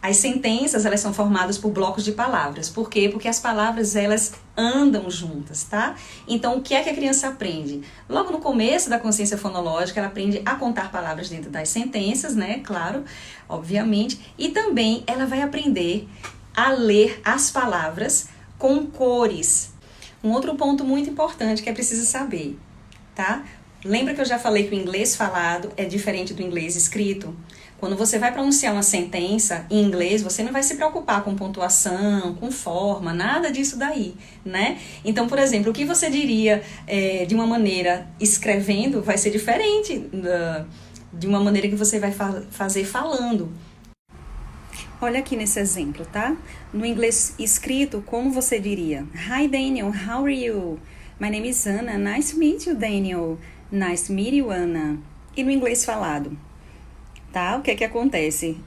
As sentenças, elas são formadas por blocos de palavras. Por quê? Porque as palavras, elas andam juntas, tá? Então, o que é que a criança aprende? Logo no começo da consciência fonológica, ela aprende a contar palavras dentro das sentenças, né? Claro, obviamente. E também ela vai aprender a ler as palavras com cores. Um outro ponto muito importante que é preciso saber, tá? Lembra que eu já falei que o inglês falado é diferente do inglês escrito? Quando você vai pronunciar uma sentença em inglês, você não vai se preocupar com pontuação, com forma, nada disso daí, né? Então, por exemplo, o que você diria de uma maneira escrevendo vai ser diferente de uma maneira que você vai fazer falando. Olha aqui nesse exemplo, tá? No inglês escrito, como você diria? Hi, Daniel, how are you? My name is Anna. Nice to meet you, Daniel. Nice to meet you, Anna. E no inglês falado? Tá? O que é que acontece?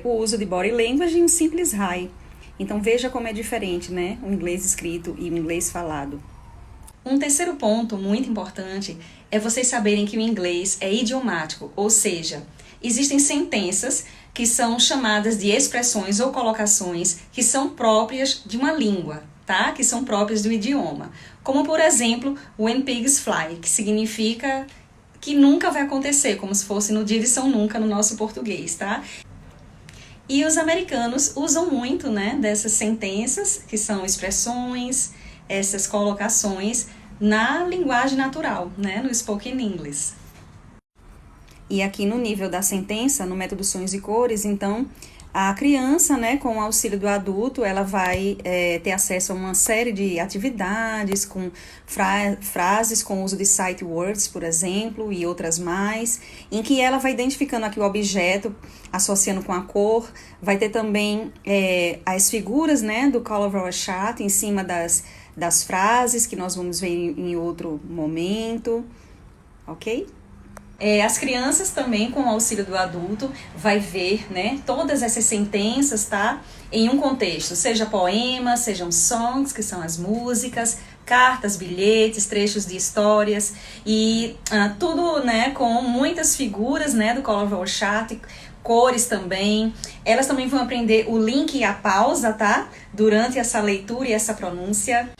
O uso de body language e um simples hi. Então, veja como é diferente, né? O inglês escrito e o inglês falado. Um terceiro ponto muito importante é vocês saberem que o inglês é idiomático, ou seja, existem sentenças que são chamadas de expressões ou colocações que são próprias de uma língua, tá? Que são próprias do idioma. Como, por exemplo, when pigs fly, que significa que nunca vai acontecer, como se fosse no dia de São Nunca no nosso português, tá? E os americanos usam muito, né, dessas sentenças, que são expressões, essas colocações, na linguagem natural, né, no spoken English. E aqui no nível da sentença, no método sons e cores, então, a criança, né, com o auxílio do adulto, ela vai ter acesso a uma série de atividades, com frases com uso de sight words, por exemplo, e outras mais, em que ela vai identificando aqui o objeto, associando com a cor. Vai ter também as figuras, né, do color of a chart em cima das frases, que nós vamos ver em outro momento, ok? As crianças também, com o auxílio do adulto, vai ver, né, todas essas sentenças, tá? Em um contexto, seja poemas, sejam songs, que são as músicas, cartas, bilhetes, trechos de histórias e tudo, né, com muitas figuras, né, do color of chart, cores também. Elas também vão aprender o link e a pausa, tá? Durante essa leitura e essa pronúncia.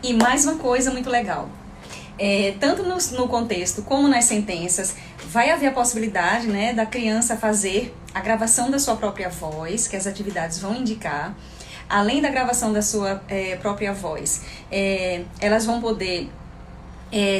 E mais uma coisa muito legal. Tanto no contexto como nas sentenças, vai haver a possibilidade, né, da criança fazer a gravação da sua própria voz, que as atividades vão indicar. Além da gravação da sua própria voz, elas vão poder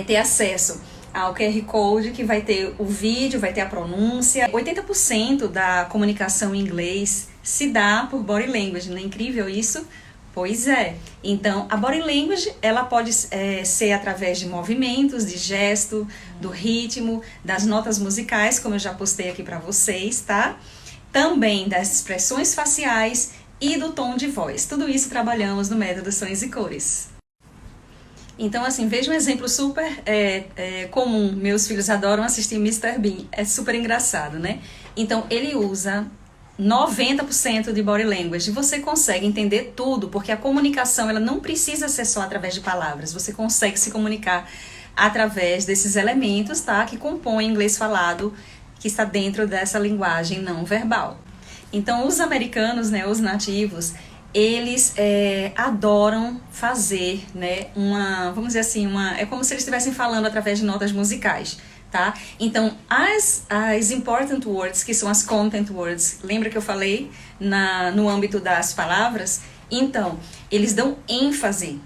ter acesso ao QR Code, que vai ter o vídeo, vai ter a pronúncia. 80% da comunicação em inglês se dá por body language, não é incrível isso? Pois é. Então, a body language, ela pode ser através de movimentos, de gesto, do ritmo, das notas musicais, como eu já postei aqui para vocês, tá? Também das expressões faciais e do tom de voz. Tudo isso trabalhamos no método Sons e Cores. Então, assim, veja um exemplo super comum. Meus filhos adoram assistir Mr. Bean. É super engraçado, né? Então, ele usa 90% de body language. Você consegue entender tudo, porque a comunicação, ela não precisa ser só através de palavras. Você consegue se comunicar através desses elementos, tá? Que compõem o inglês falado, que está dentro dessa linguagem não verbal. Então, os americanos, né, os nativos, eles adoram fazer, né, vamos dizer assim, é como se eles estivessem falando através de notas musicais. Tá? Então, as important words, que são as content words, lembra que eu falei no âmbito das palavras? Então, eles dão ênfase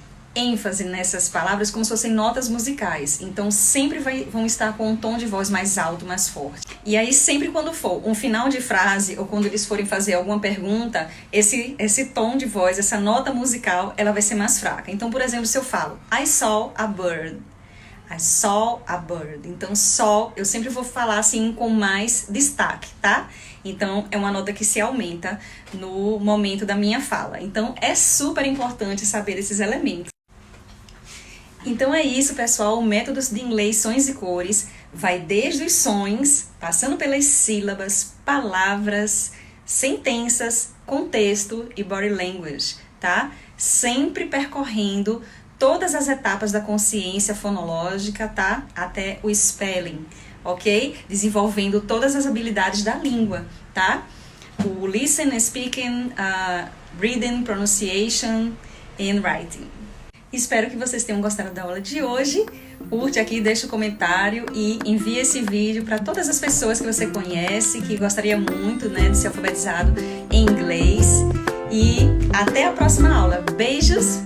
nessas palavras como se fossem notas musicais. Então, sempre vão estar com um tom de voz mais alto, mais forte. E aí, sempre quando for um final de frase ou quando eles forem fazer alguma pergunta, esse tom de voz, essa nota musical, ela vai ser mais fraca. Então, por exemplo, se eu falo, I saw a bird. I saw a bird. Então, saw, eu sempre vou falar assim com mais destaque, tá? Então, é uma nota que se aumenta no momento da minha fala. Então, é super importante saber esses elementos. Então, é isso, pessoal. O método de inglês Sons e Cores vai desde os sons, passando pelas sílabas, palavras, sentenças, contexto e body language, tá? Sempre percorrendo todas as etapas da consciência fonológica, tá? Até o spelling, ok? Desenvolvendo todas as habilidades da língua, tá? o listening, speaking, reading, pronunciation and writing. Espero que vocês tenham gostado da aula de hoje. Curte aqui, deixa um comentário e envie esse vídeo para todas as pessoas que você conhece, que gostaria muito, né, de ser alfabetizado em inglês. E até a próxima aula. Beijos!